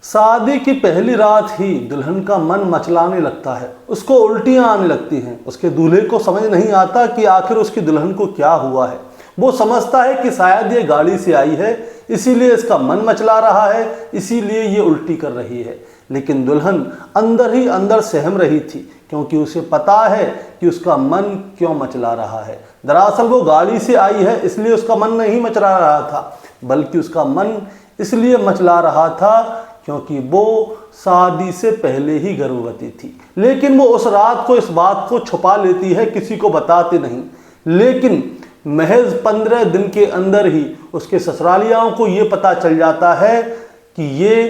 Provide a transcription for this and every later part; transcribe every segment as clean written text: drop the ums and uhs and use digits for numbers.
शादी की पहली रात ही दुल्हन का मन मचलाने लगता है, उसको उल्टियां आने लगती हैं। उसके दूल्हे को समझ नहीं आता कि आखिर उसकी दुल्हन को क्या हुआ है। वो समझता है कि शायद ये गाड़ी से आई है, इसीलिए इसका मन मचला रहा है, इसीलिए ये उल्टी कर रही है। लेकिन दुल्हन अंदर ही अंदर सहम रही थी, क्योंकि उसे पता है कि उसका मन क्यों मचला रहा है। दरअसल वो गाड़ी से आई है, इसलिए उसका मन नहीं मचला रहा था, बल्कि उसका मन इसलिए मचला रहा था क्योंकि वो शादी से पहले ही गर्भवती थी। लेकिन वो उस रात को इस बात को छुपा लेती है, किसी को बताती नहीं। लेकिन महज 15 दिन के अंदर ही उसके ससुरालियों को ये पता चल जाता है कि ये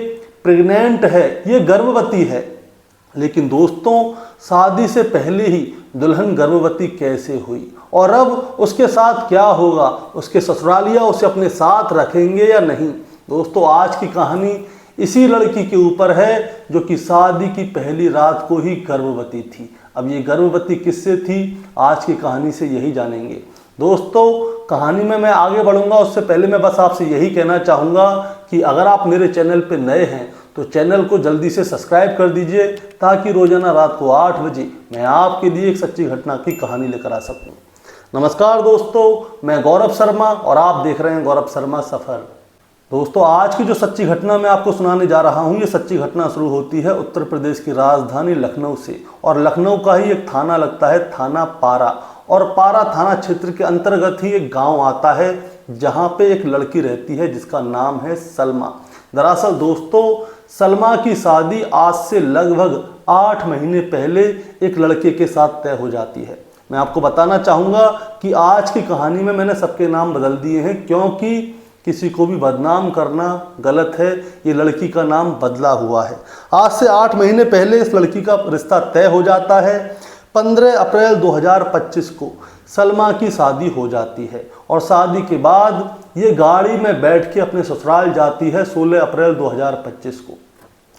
प्रेग्नेंट है, ये गर्भवती है। लेकिन दोस्तों, शादी से पहले ही दुल्हन गर्भवती कैसे हुई और अब उसके साथ क्या होगा? उसके ससुरालिया उसे अपने साथ रखेंगे या नहीं? दोस्तों, आज की कहानी इसी लड़की के ऊपर है जो कि शादी की पहली रात को ही गर्भवती थी। अब ये गर्भवती किससे थी, आज की कहानी से यही जानेंगे। दोस्तों, कहानी में मैं आगे बढ़ूंगा उससे पहले मैं बस आपसे यही कहना चाहूँगा कि अगर आप मेरे चैनल पे नए हैं तो चैनल को जल्दी से सब्सक्राइब कर दीजिए, ताकि रोजाना रात को 8 बजे मैं आपके लिए एक सच्ची घटना की कहानी लेकर आ सकूँ। नमस्कार दोस्तों, मैं गौरव शर्मा और आप देख रहे हैं गौरव शर्मा सफ़र। दोस्तों, आज की जो सच्ची घटना मैं आपको सुनाने जा रहा हूँ, ये सच्ची घटना शुरू होती है उत्तर प्रदेश की राजधानी लखनऊ से। और लखनऊ का ही एक थाना लगता है, थाना पारा। और पारा थाना क्षेत्र के अंतर्गत ही एक गांव आता है, जहां पे एक लड़की रहती है जिसका नाम है सलमा। दरअसल दोस्तों, सलमा की शादी आज से लगभग 8 महीने पहले एक लड़के के साथ तय हो जाती है। मैं आपको बताना चाहूँगा कि आज की कहानी में मैंने सबके नाम बदल दिए हैं, क्योंकि किसी को भी बदनाम करना गलत है। ये लड़की का नाम बदला हुआ है। आज से 8 महीने पहले इस लड़की का रिश्ता तय हो जाता है। 15 अप्रैल 2025 को सलमा की शादी हो जाती है और शादी के बाद ये गाड़ी में बैठ के अपने ससुराल जाती है 16 अप्रैल 2025 को।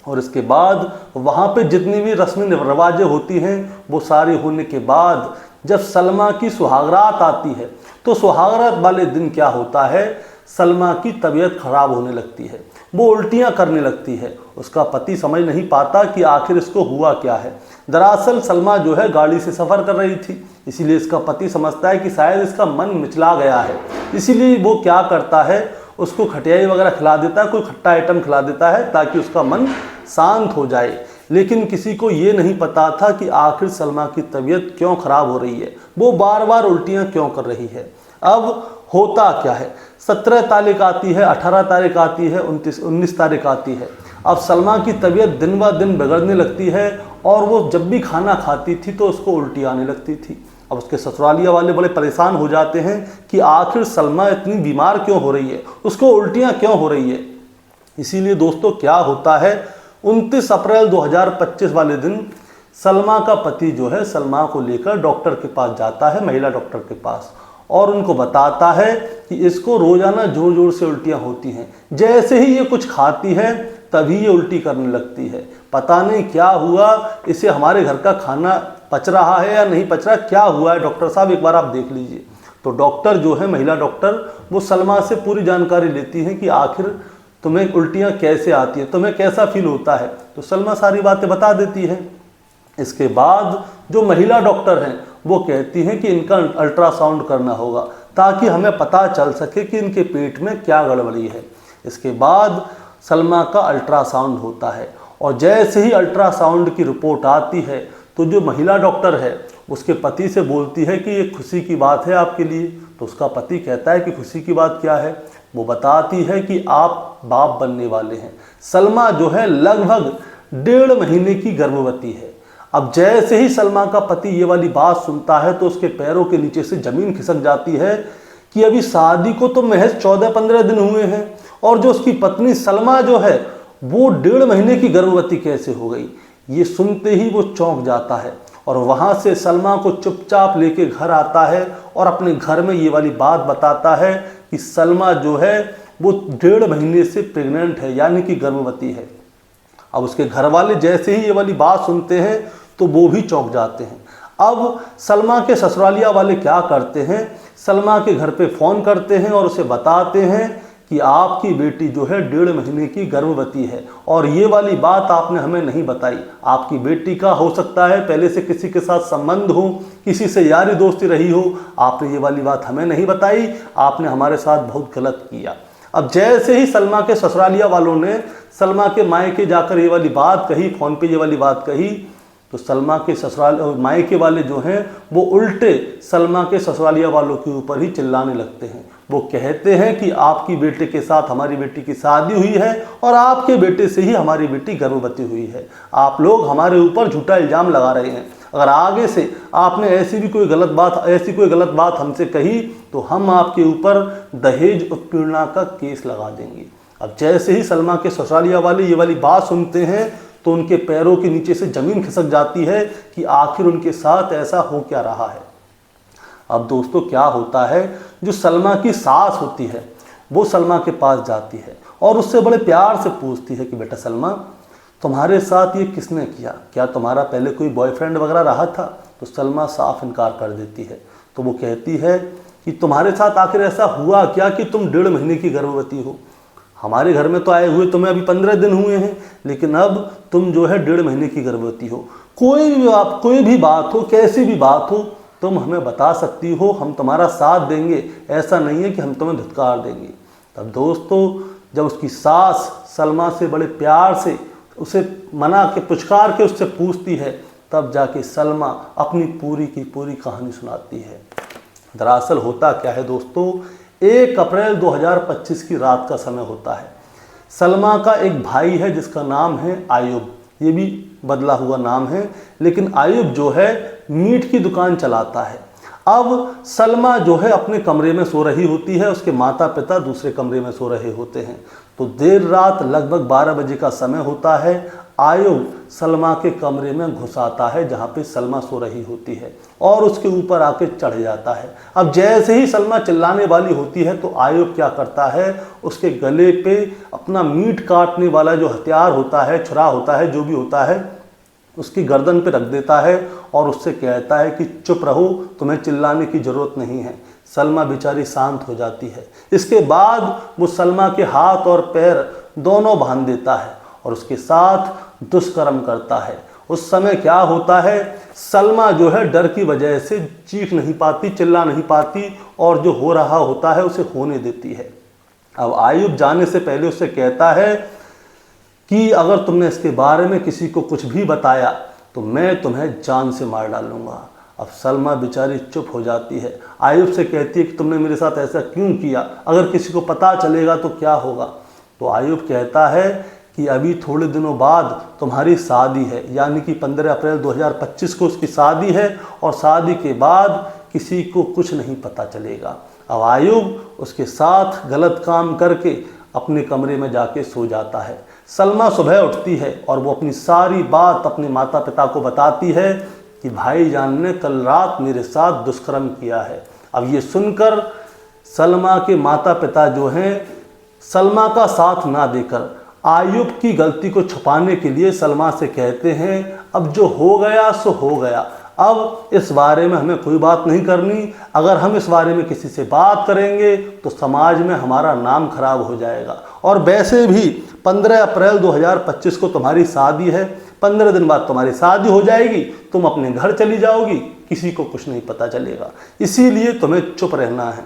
और इसके बाद वहाँ पे जितनी भी रस्मी रिवाजें होती हैं वो सारी होने के बाद जब सलमा की सुहागरात आती है, तो सुहागरात वाले दिन क्या होता है, सलमा की तबीयत खराब होने लगती है, वो उल्टियाँ करने लगती है। उसका पति समझ नहीं पाता कि आखिर इसको हुआ क्या है। दरअसल सलमा जो है गाड़ी से सफ़र कर रही थी, इसीलिए इसका पति समझता है कि शायद इसका मन मिचला गया है। इसीलिए वो क्या करता है, उसको खटियाई वगैरह खिला देता है, कोई खट्टा आइटम खिला देता है ताकि उसका मन शांत हो जाए। लेकिन किसी को ये नहीं पता था कि आखिर सलमा की तबीयत क्यों ख़राब हो रही है, वो बार बार उल्टियाँ क्यों कर रही है। अब होता क्या है, 17 तारीख आती है, 18 तारीख आती है, 19 तारीख आती है। अब सलमा की तबीयत दिन ब दिन बिगड़ने लगती है और वो जब भी खाना खाती थी तो उसको उल्टी आने लगती थी। अब उसके ससुरालिया वाले बड़े परेशान हो जाते हैं कि आखिर सलमा इतनी बीमार क्यों हो रही है, उसको उल्टियाँ क्यों हो रही है। इसीलिए दोस्तों क्या होता है, 29 अप्रैल 2025 वाले दिन सलमा का पति जो है सलमा को लेकर डॉक्टर के पास जाता है, महिला डॉक्टर के पास, और उनको बताता है कि इसको रोजाना जोर जोर से उल्टियाँ होती हैं। जैसे ही ये कुछ खाती है तभी ये उल्टी करने लगती है। पता नहीं क्या हुआ, इसे हमारे घर का खाना पच रहा है या नहीं पच रहा, क्या हुआ है डॉक्टर साहब, एक बार आप देख लीजिए। तो डॉक्टर जो है, महिला डॉक्टर, वो सलमा से पूरी जानकारी लेती है कि आखिर तुम्हें उल्टियाँ कैसे आती हैं, तुम्हें कैसा फील होता है। तो सलमा सारी बातें बता देती है। इसके बाद जो महिला डॉक्टर हैं वो कहती हैं कि इनका अल्ट्रासाउंड करना होगा, ताकि हमें पता चल सके कि इनके पेट में क्या गड़बड़ी है। इसके बाद सलमा का अल्ट्रासाउंड होता है और जैसे ही अल्ट्रासाउंड की रिपोर्ट आती है तो जो महिला डॉक्टर है उसके पति से बोलती है कि ये खुशी की बात है आपके लिए। तो उसका पति कहता है कि खुशी की बात क्या है। वो बताती है कि आप बाप बनने वाले हैं। सलमा जो है लगभग 1.5 महीने की गर्भवती है। अब जैसे ही सलमा का पति ये वाली बात सुनता है तो उसके पैरों के नीचे से ज़मीन खिसक जाती है कि अभी शादी को तो महज 14-15 दिन हुए हैं और जो उसकी पत्नी सलमा जो है वो 1.5 महीने की गर्भवती कैसे हो गई। ये सुनते ही वो चौंक जाता है और वहाँ से सलमा को चुपचाप लेके घर आता है और अपने घर में ये वाली बात बताता है कि सलमा जो है वो 1.5 महीने से प्रेग्नेंट है, यानी कि गर्भवती है। अब उसके घर वाले जैसे ही ये वाली बात सुनते हैं तो वो भी चौंक जाते हैं। अब सलमा के ससुरालिया वाले क्या करते हैं, सलमा के घर पे फ़ोन करते हैं और उसे बताते हैं कि आपकी बेटी जो है 1.5 महीने की गर्भवती है, और ये वाली बात आपने हमें नहीं बताई। आपकी बेटी का हो सकता है पहले से किसी के साथ संबंध हो, किसी से यारी दोस्ती रही हो, आपने ये वाली बात हमें नहीं बताई, आपने हमारे साथ बहुत गलत किया। अब जैसे ही सलमा के ससुरालिया वालों ने सलमा के मायके जाकर ये वाली बात कही, फ़ोन पे ये वाली बात कही, तो सलमा के ससुराल मायके वाले जो हैं वो उल्टे सलमा के ससुरालिया वालों के ऊपर ही चिल्लाने लगते हैं। वो कहते हैं कि आपकी बेटे के साथ हमारी बेटी की शादी हुई है और आपके बेटे से ही हमारी बेटी गर्भवती हुई है। आप लोग हमारे ऊपर झूठा इल्ज़ाम लगा रहे हैं। अगर आगे से आपने ऐसी कोई गलत बात हमसे कही तो हम आपके ऊपर दहेज उत्पीड़ना का केस लगा देंगे। अब जैसे ही सलमा के ससुरालिया वाले ये वाली बात सुनते हैं तो उनके पैरों के नीचे से ज़मीन खिसक जाती है कि आखिर उनके साथ ऐसा हो क्या रहा है। अब दोस्तों क्या होता है, जो सलमा की सास होती है वो सलमा के पास जाती है और उससे बड़े प्यार से पूछती है कि बेटा सलमा, तुम्हारे साथ ये किसने किया, क्या तुम्हारा पहले कोई बॉयफ्रेंड वगैरह रहा था? तो सलमा साफ इनकार कर देती है। तो वो कहती है कि तुम्हारे साथ आखिर ऐसा हुआ क्या कि तुम 1.5 महीने की गर्भवती हो? हमारे घर में तो आए हुए तुम्हें अभी 15 दिन हुए हैं, लेकिन अब तुम जो है 1.5 महीने की गर्भवती हो। कोई भी बात हो, कैसी भी बात हो, तुम हमें बता सकती हो, हम तुम्हारा साथ देंगे। ऐसा नहीं है कि हम तुम्हें धिक्कार देंगे। तब दोस्तों जब उसकी सास सलमा से बड़े प्यार से उसे मना के पुचकार के उससे पूछती है, तब जाके सलमा अपनी पूरी की पूरी कहानी सुनाती है। दरअसल होता क्या है दोस्तों, 1 अप्रैल 2025 की रात का समय होता है। सलमा का एक भाई है जिसका नाम है आयुब, ये भी बदला हुआ नाम है, लेकिन आयुब जो है मीट की दुकान चलाता है। अब सलमा जो है अपने कमरे में सो रही होती है, उसके माता पिता दूसरे कमरे में सो रहे होते हैं। तो देर रात लगभग 12 बजे का समय होता है। आयुब सलमा के कमरे में घुस आता है जहाँ पे सलमा सो रही होती है और उसके ऊपर आके चढ़ जाता है। अब जैसे ही सलमा चिल्लाने वाली होती है तो आयुब क्या करता है, उसके गले पे अपना मीट काटने वाला जो हथियार होता है, छुरा होता है, जो भी होता है, उसकी गर्दन पे रख देता है और उससे कहता है कि चुप रहो, तुम्हें चिल्लाने की ज़रूरत नहीं है। सलमा बेचारी शांत हो जाती है। इसके बाद वो सलमा के हाथ और पैर दोनों बांध देता है और उसके साथ दुष्कर्म करता है। उस समय क्या होता है, सलमा जो है डर की वजह से चीख नहीं पाती, चिल्ला नहीं पाती और जो हो रहा होता है उसे होने देती है। अब आयुब जाने से पहले उससे कहता है कि अगर तुमने इसके बारे में किसी को कुछ भी बताया तो मैं तुम्हें जान से मार डालूंगा। अब सलमा बेचारी चुप हो जाती है। आयुब से कहती है कि तुमने मेरे साथ ऐसा क्यों किया, अगर किसी को पता चलेगा तो क्या होगा? तो आयुब कहता है कि अभी थोड़े दिनों बाद तुम्हारी शादी है, यानी कि 15 अप्रैल 2025 को उसकी शादी है और शादी के बाद किसी को कुछ नहीं पता चलेगा। अब आयुब उसके साथ गलत काम करके अपने कमरे में जाके सो जाता है। सलमा सुबह उठती है और वो अपनी सारी बात अपने माता पिता को बताती है कि भाईजान ने कल रात मेरे साथ दुष्कर्म किया है। अब ये सुनकर सलमा के माता पिता जो हैं, सलमा का साथ ना देकर आयुब की गलती को छुपाने के लिए सलमा से कहते हैं अब जो हो गया सो हो गया, अब इस बारे में हमें कोई बात नहीं करनी। अगर हम इस बारे में किसी से बात करेंगे तो समाज में हमारा नाम खराब हो जाएगा। और वैसे भी 15 अप्रैल 2025 को तुम्हारी शादी है, 15 दिन बाद तुम्हारी शादी हो जाएगी, तुम अपने घर चली जाओगी, किसी को कुछ नहीं पता चलेगा, इसीलिए तुम्हें चुप रहना है।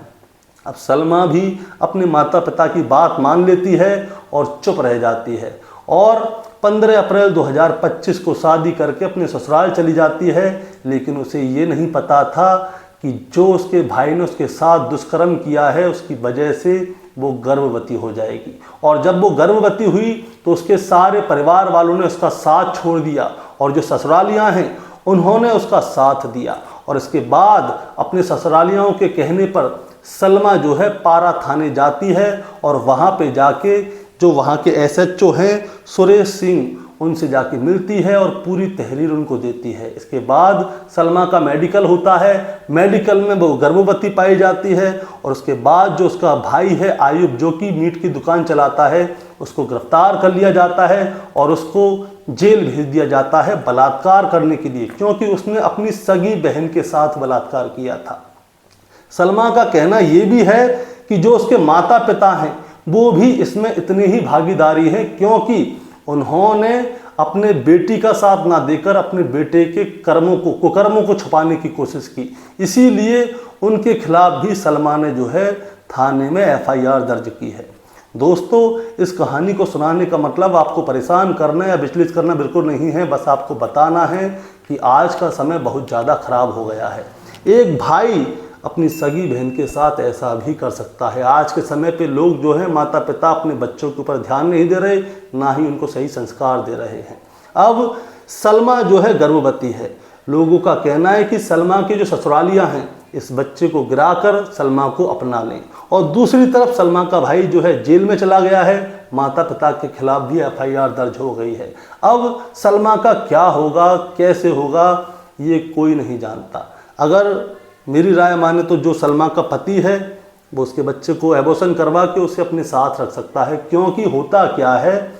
अब सलमा भी अपने माता पिता की बात मान लेती है और चुप रह जाती है और 15 अप्रैल 2025 को शादी करके अपने ससुराल चली जाती है। लेकिन उसे ये नहीं पता था कि जो उसके भाई ने उसके साथ दुष्कर्म किया है उसकी वजह से वो गर्भवती हो जाएगी। और जब वो गर्भवती हुई तो उसके सारे परिवार वालों ने उसका साथ छोड़ दिया और जो ससुरालियाँ हैं उन्होंने उसका साथ दिया। और इसके बाद अपने ससुरालियों के कहने पर सलमा जो है पारा थाने जाती है और वहाँ पे जाके जो वहाँ के SHO हैं सुरेश सिंह, उनसे जाके मिलती है और पूरी तहरीर उनको देती है। इसके बाद सलमा का मेडिकल होता है, मेडिकल में वो गर्भवती पाई जाती है और उसके बाद जो उसका भाई है आयुब जो कि मीट की दुकान चलाता है, उसको गिरफ्तार कर लिया जाता है और उसको जेल भेज दिया जाता है बलात्कार करने के लिए, क्योंकि उसने अपनी सगी बहन के साथ बलात्कार किया था। सलमा का कहना ये भी है कि जो उसके माता पिता हैं वो भी इसमें इतनी ही भागीदारी है, क्योंकि उन्होंने अपने बेटी का साथ ना देकर अपने बेटे के कुकर्मों को छुपाने की कोशिश की। इसीलिए उनके खिलाफ भी सलमा ने जो है थाने में FIR दर्ज की है। दोस्तों, इस कहानी को सुनाने का मतलब आपको परेशान करना या विचलित करना बिल्कुल नहीं है, बस आपको बताना है कि आज का समय बहुत ज़्यादा खराब हो गया है। एक भाई अपनी सगी बहन के साथ ऐसा भी कर सकता है। आज के समय पे लोग जो है, माता पिता अपने बच्चों के ऊपर ध्यान नहीं दे रहे, ना ही उनको सही संस्कार दे रहे हैं। अब सलमा जो है गर्भवती है। लोगों का कहना है कि सलमा की जो ससुरालियां हैं इस बच्चे को गिराकर सलमा को अपना लें, और दूसरी तरफ सलमा का भाई जो है जेल में चला गया है। माता पिता के खिलाफ भी FIR दर्ज हो गई है। अब सलमा का क्या होगा, कैसे होगा, ये कोई नहीं जानता। अगर मेरी राय माने तो जो सलमा का पति है वो उसके बच्चे को एबॉर्शन करवा के उसे अपने साथ रख सकता है, क्योंकि होता क्या है,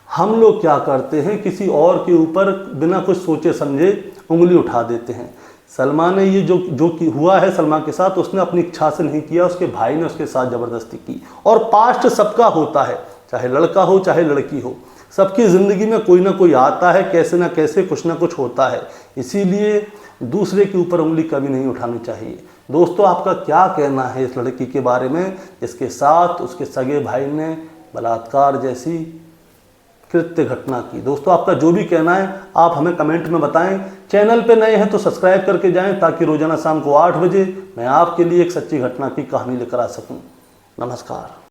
हम लोग क्या करते हैं, किसी और के ऊपर बिना कुछ सोचे समझे उंगली उठा देते हैं। सलमा ने ये जो हुआ है सलमा के साथ, उसने अपनी इच्छा से नहीं किया, उसके भाई ने उसके साथ ज़बरदस्ती की। और पास्ट सबका होता है, चाहे लड़का हो चाहे लड़की हो, सबकी ज़िंदगी में कोई ना कोई आता है, कैसे ना कैसे कुछ ना कुछ होता है। इसीलिए दूसरे के ऊपर उंगली कभी नहीं उठानी चाहिए। दोस्तों, आपका क्या कहना है इस लड़की के बारे में जिसके साथ उसके सगे भाई ने बलात्कार जैसी कृत्य घटना की? दोस्तों, आपका जो भी कहना है आप हमें कमेंट में बताएं। चैनल पे नए हैं तो सब्सक्राइब करके जाएं, ताकि रोजाना शाम को 8 बजे मैं आपके लिए एक सच्ची घटना की कहानी लेकर आ सकूं। नमस्कार।